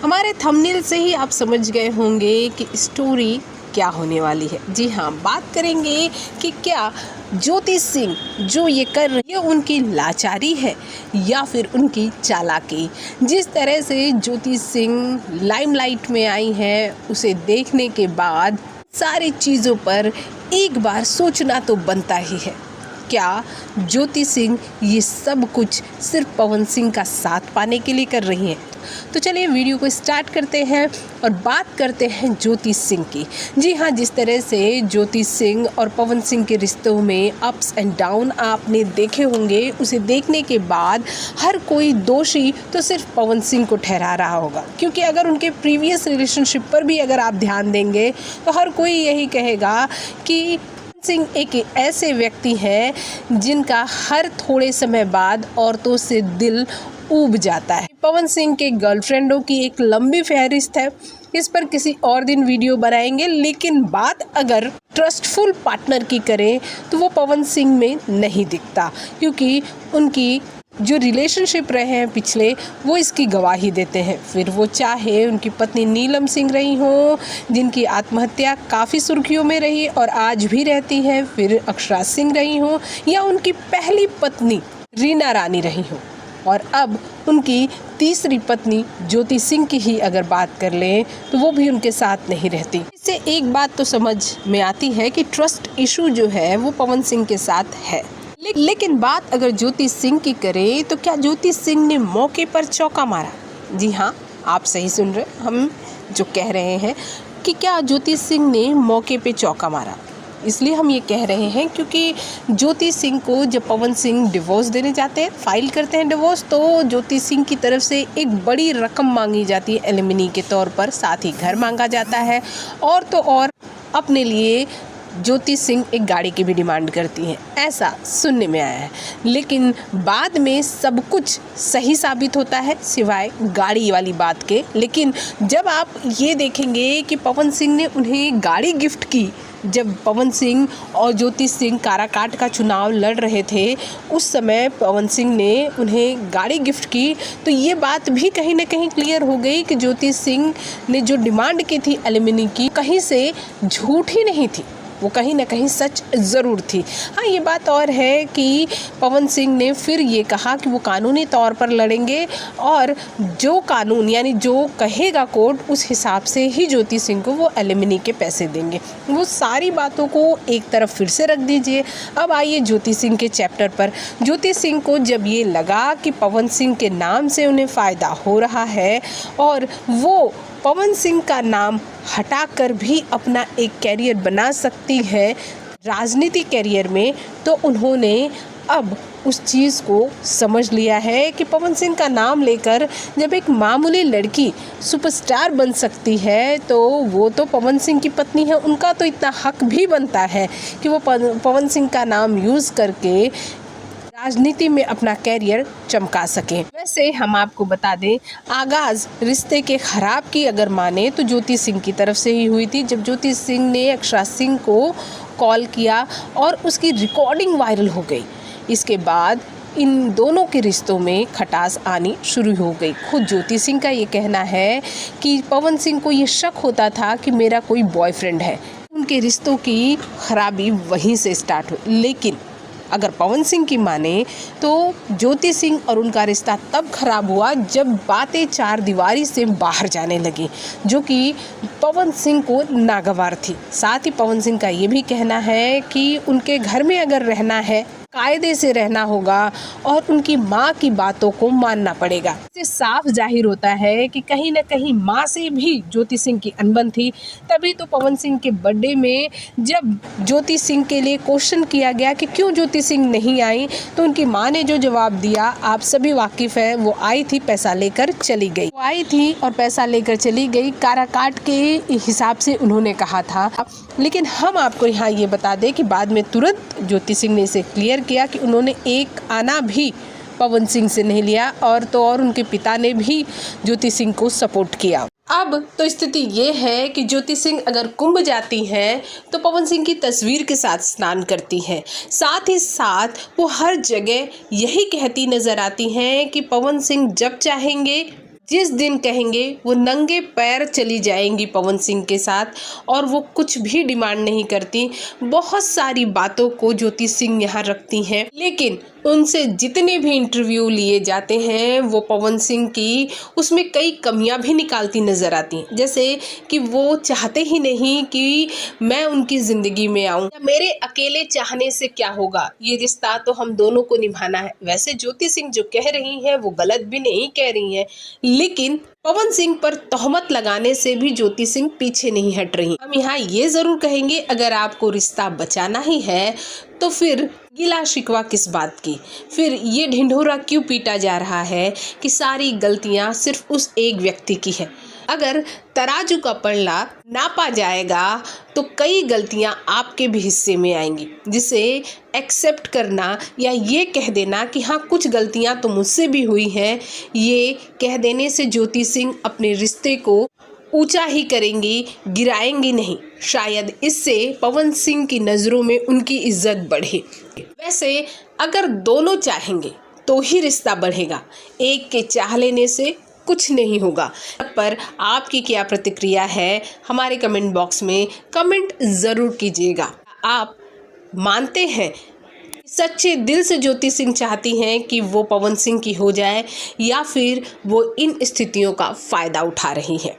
हमारे थंबनेल से ही आप समझ गए होंगे कि स्टोरी क्या होने वाली है। जी हाँ, बात करेंगे कि क्या ज्योति सिंह जो ये कर रही है उनकी लाचारी है या फिर उनकी चालाकी। जिस तरह से ज्योति सिंह लाइमलाइट में आई है, उसे देखने के बाद सारी चीज़ों पर एक बार सोचना तो बनता ही है। क्या ज्योति सिंह ये सब कुछ सिर्फ पवन सिंह का साथ पाने के लिए कर रही हैं? तो चलिए वीडियो को स्टार्ट करते हैं और बात करते हैं ज्योति सिंह की। जी हाँ, जिस तरह से ज्योति सिंह और पवन सिंह के रिश्तों में अप्स एंड डाउन आपने देखे होंगे, उसे देखने के बाद हर कोई दोषी तो सिर्फ पवन सिंह को ठहरा रहा होगा। क्योंकि अगर उनके प्रीवियस रिलेशनशिप पर भी अगर आप ध्यान देंगे तो हर कोई यही कहेगा कि सिंह एक ऐसे व्यक्ति हैं जिनका हर थोड़े समय बाद औरतों से दिल ऊब जाता है। पवन सिंह के गर्लफ्रेंडों की एक लंबी फहरिस्त है, इस पर किसी और दिन वीडियो बनाएंगे। लेकिन बात अगर ट्रस्टफुल पार्टनर की करें तो वो पवन सिंह में नहीं दिखता, क्योंकि उनकी जो रिलेशनशिप रहे हैं पिछले, वो इसकी गवाही देते हैं। फिर वो चाहे उनकी पत्नी नीलम सिंह रही हो, जिनकी आत्महत्या काफ़ी सुर्खियों में रही और आज भी रहती है, फिर अक्षरा सिंह रही हो, या उनकी पहली पत्नी रीना रानी रही हो, और अब उनकी तीसरी पत्नी ज्योति सिंह की ही अगर बात कर लें तो वो भी उनके साथ नहीं रहती। इससे एक बात तो समझ में आती है कि ट्रस्ट इशू जो है वो पवन सिंह के साथ है। लेकिन बात अगर ज्योति सिंह की करें तो क्या ज्योति सिंह ने मौके पर चौका मारा? जी हाँ, आप सही सुन रहे, हम जो कह रहे हैं कि क्या ज्योति सिंह ने मौके पे चौका मारा। इसलिए हम ये कह रहे हैं क्योंकि ज्योति सिंह को जब पवन सिंह डिवोर्स देने जाते हैं, फाइल करते हैं डिवोर्स, तो ज्योति सिंह की तरफ से एक बड़ी रकम मांगी जाती है एलिमनी के तौर पर, साथ ही घर मांगा जाता है, और तो और अपने लिए ज्योति सिंह एक गाड़ी की भी डिमांड करती हैं, ऐसा सुनने में आया है। लेकिन बाद में सब कुछ सही साबित होता है सिवाय गाड़ी वाली बात के। लेकिन जब आप ये देखेंगे कि पवन सिंह ने उन्हें गाड़ी गिफ्ट की, जब पवन सिंह और ज्योति सिंह काराकाट का चुनाव लड़ रहे थे, उस समय पवन सिंह ने उन्हें गाड़ी गिफ्ट की, तो ये बात भी कहीं ना कहीं क्लियर हो गई कि ज्योति सिंह ने जो डिमांड की थी एलिमनी की, कहीं से झूठ ही नहीं थी, वो कहीं ना कहीं सच ज़रूर थी। हाँ, ये बात और है कि पवन सिंह ने फिर ये कहा कि वो कानूनी तौर पर लड़ेंगे और जो कानून यानी जो कहेगा कोर्ट, उस हिसाब से ही ज्योति सिंह को वो एलिमनी के पैसे देंगे। वो सारी बातों को एक तरफ फिर से रख दीजिए। अब आइए ज्योति सिंह के चैप्टर पर। ज्योति सिंह को जब ये लगा कि पवन सिंह के नाम से उन्हें फ़ायदा हो रहा है और वो पवन सिंह का नाम हटाकर भी अपना एक कैरियर बना सकती है राजनीति कैरियर में, तो उन्होंने अब उस चीज़ को समझ लिया है कि पवन सिंह का नाम लेकर जब एक मामूली लड़की सुपरस्टार बन सकती है, तो वो तो पवन सिंह की पत्नी है, उनका तो इतना हक भी बनता है कि वो पवन सिंह का नाम यूज़ करके राजनीति में अपना कैरियर चमका सकें। वैसे हम आपको बता दें, आगाज़ रिश्ते के ख़राब की अगर माने तो ज्योति सिंह की तरफ से ही हुई थी, जब ज्योति सिंह ने अक्षरा सिंह को कॉल किया और उसकी रिकॉर्डिंग वायरल हो गई। इसके बाद इन दोनों के रिश्तों में खटास आनी शुरू हो गई। खुद ज्योति सिंह का ये कहना है कि पवन सिंह को ये शक होता था कि मेरा कोई बॉयफ्रेंड है। उनके रिश्तों की खराबी वहीं से स्टार्ट हुई। लेकिन अगर पवन सिंह की माने तो ज्योति सिंह और उनका रिश्ता तब खराब हुआ जब बातें चार दीवारी से बाहर जाने लगी, जो कि पवन सिंह को नागवार थी। साथ ही पवन सिंह का ये भी कहना है कि उनके घर में अगर रहना है, कायदे से रहना होगा और उनकी माँ की बातों को मानना पड़ेगा। इससे साफ जाहिर होता है कि कहीं न कहीं माँ से भी ज्योति सिंह की अनबन थी। तभी तो पवन सिंह के बर्थडे में जब ज्योति सिंह के लिए क्वेश्चन किया गया कि क्यों ज्योति सिंह नहीं आई, तो उनकी माँ ने जो जवाब दिया आप सभी वाकिफ़ है। वो आई थी, पैसा लेकर चली गई। वो आई थी और पैसा लेकर चली गई, काराकाट के हिसाब से उन्होंने कहा था। लेकिन हम आपको यहाँ ये बता दें कि बाद में तुरंत ज्योति सिंह ने इसे क्लियर किया कि उन्होंने एक आना भी पवन सिंह से नहीं लिया, और तो और उनके पिता ने भी ज्योति सिंह को सपोर्ट किया। अब तो स्थिति ये है कि ज्योति सिंह अगर कुंभ जाती हैं तो पवन सिंह की तस्वीर के साथ स्नान करती हैं। साथ ही साथ वो हर जगह यही कहती नजर आती हैं कि पवन सिंह जब चाहेंगे जिस दिन कहेंगे वो नंगे पैर चली जाएंगी पवन सिंह के साथ और वो कुछ भी डिमांड नहीं करती। बहुत सारी बातों को ज्योति सिंह यहाँ रखती हैं, लेकिन उनसे जितने भी इंटरव्यू लिए जाते हैं वो पवन सिंह की उसमें कई कमियां भी निकालती नज़र आती हैं। जैसे कि वो चाहते ही नहीं कि मैं उनकी ज़िंदगी में आऊँ, मेरे अकेले चाहने से क्या होगा, ये रिश्ता तो हम दोनों को निभाना है। वैसे ज्योति सिंह जो कह रही हैं वो गलत भी नहीं कह रही हैं, लेकिन पवन सिंह पर तोहमत लगाने से भी ज्योति सिंह पीछे नहीं हट रही। हम यहाँ ये ज़रूर कहेंगे, अगर आपको रिश्ता बचाना ही है तो फिर गिला शिकवा किस बात की, फिर ये ढिंढोरा क्यों पीटा जा रहा है कि सारी गलतियाँ सिर्फ उस एक व्यक्ति की है। अगर तराजू का पलड़ा नापा जाएगा तो कई गलतियां आपके भी हिस्से में आएंगी, जिसे एक्सेप्ट करना या ये कह देना कि हाँ कुछ गलतियां तो मुझसे भी हुई हैं, ये कह देने से ज्योति सिंह अपने रिश्ते को ऊंचा ही करेंगी, गिराएंगी नहीं। शायद इससे पवन सिंह की नज़रों में उनकी इज्जत बढ़े। वैसे अगर दोनों चाहेंगे तो ही रिश्ता बढ़ेगा, एक के चाह लेने से कुछ नहीं होगा। पर आपकी क्या प्रतिक्रिया है, हमारे कमेंट बॉक्स में कमेंट ज़रूर कीजिएगा। आप मानते हैं सच्चे दिल से ज्योति सिंह चाहती हैं कि वो पवन सिंह की हो जाए, या फिर वो इन स्थितियों का फ़ायदा उठा रही हैं?